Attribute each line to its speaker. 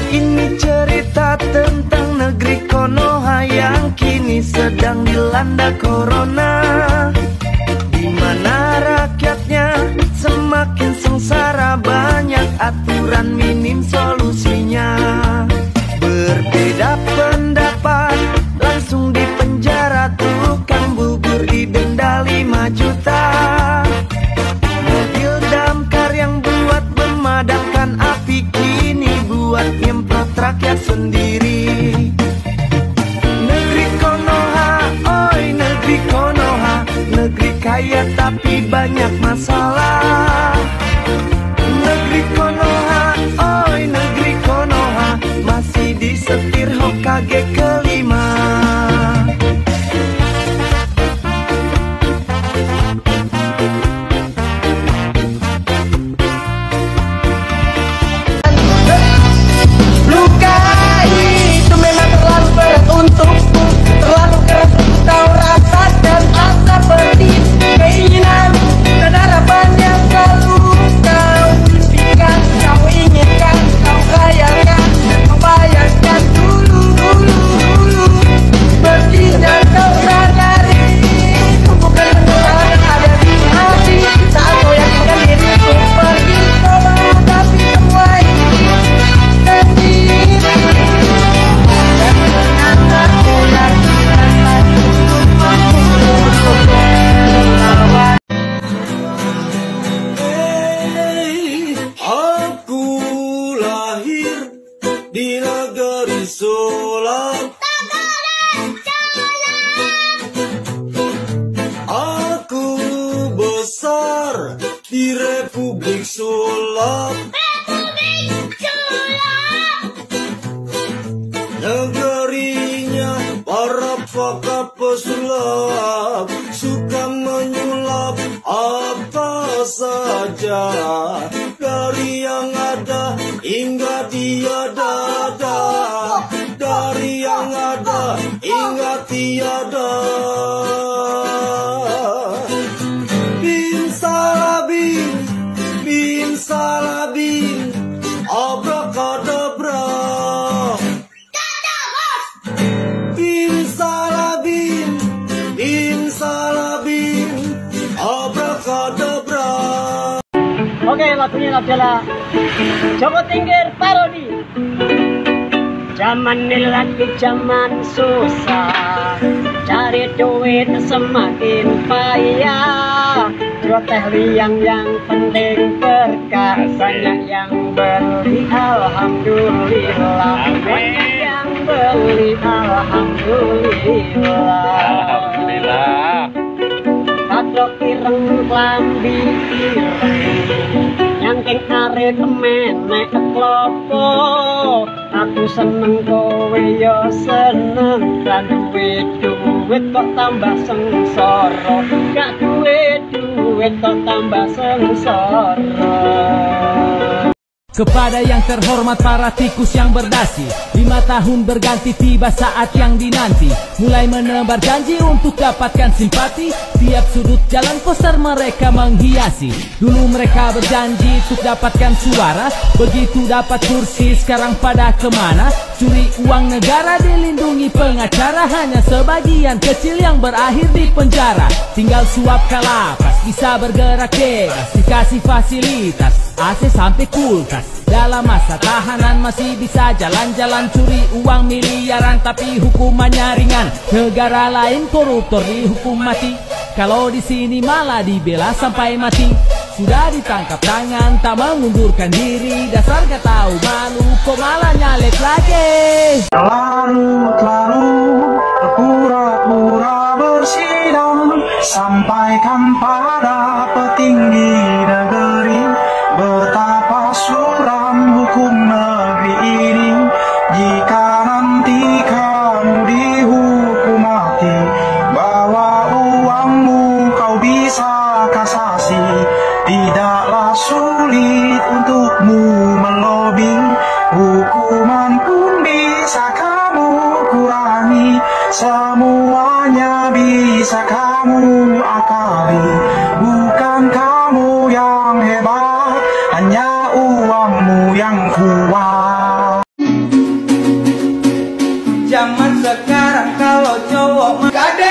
Speaker 1: Ini cerita tentang negeri Konoha yang kini sedang dilanda corona, di mana rakyatnya semakin sengsara, banyak aturan minim solusinya. Berbeda pendapat langsung dipenjara, tukang bubur didenda 5 juta. Mobil damkar yang buat memadamkan api kini buat nyemprot rakyat sendiri. Negeri Konoha, oi negeri Konoha, negeri kaya tapi banyak masalah. Negeri Konoha, oi negeri Konoha, masih disetir Hokage kelima.
Speaker 2: Di negeri sulap, aku besar di Republik Sulap. Negerinya para pakar pesulap, suka menyulap apa saja, dari yang ada hingga tiada, dari yang ada hingga tiada. Bim salabim, bim salabim, abrakadabra. Bim salabim, bim salabim, abrakadabra.
Speaker 3: Oke, lagunya adalah Joko Tingkir parodi. Zaman ini lagi zaman susah, cari duit semakin payah. Jual teh liang yang penting berkah, banyak yang beli alhamdulillah. Banyak yang beli alhamdulillah. Kadok ireng klambi ireng, nyangking are kemenek klopo. Aku seneng kowe yo seneng, kan duwe duit kok tambah sengsara, gak duwe duit kok tambah sengsara.
Speaker 4: Kepada yang terhormat para tikus yang berdasi, 5 tahun berganti tiba saat yang dinanti. Mulai menebar janji untuk dapatkan simpati, tiap sudut jalan poster mereka menghiasi. Dulu mereka berjanji untuk dapatkan suara, begitu dapat kursi sekarang pada kemana? Curi uang negara dilindungi pengacara, hanya sebagian kecil yang berakhir di penjara. Tinggal suap kalapas, bisa bergerak bebas, dikasih fasilitas AC sampai kulkas. Dalam masa tahanan masih bisa jalan-jalan, curi uang miliaran tapi hukumannya ringan. Negara lain koruptor dihukum mati, kalau di sini malah dibela sampai mati. Sudah ditangkap tangan, tak mengundurkan diri, dasar gak tahu malu, kok malah nyalek lagi.
Speaker 5: Lalu pura-pura bersidang, sampaikan pada petinggi negeri betapa suram hukum negeri ini. Jika nanti kamu dihukum mati, bawa uangmu kau bisa kasasi. Tidaklah sulit untukmu melobi, hukuman pun bisa kamu kurangi. Semuanya bisa kamu akali, bukan kamu yang hebat, hanya uangmu yang kuat.
Speaker 1: zaman sekarang kalau cowok gak ada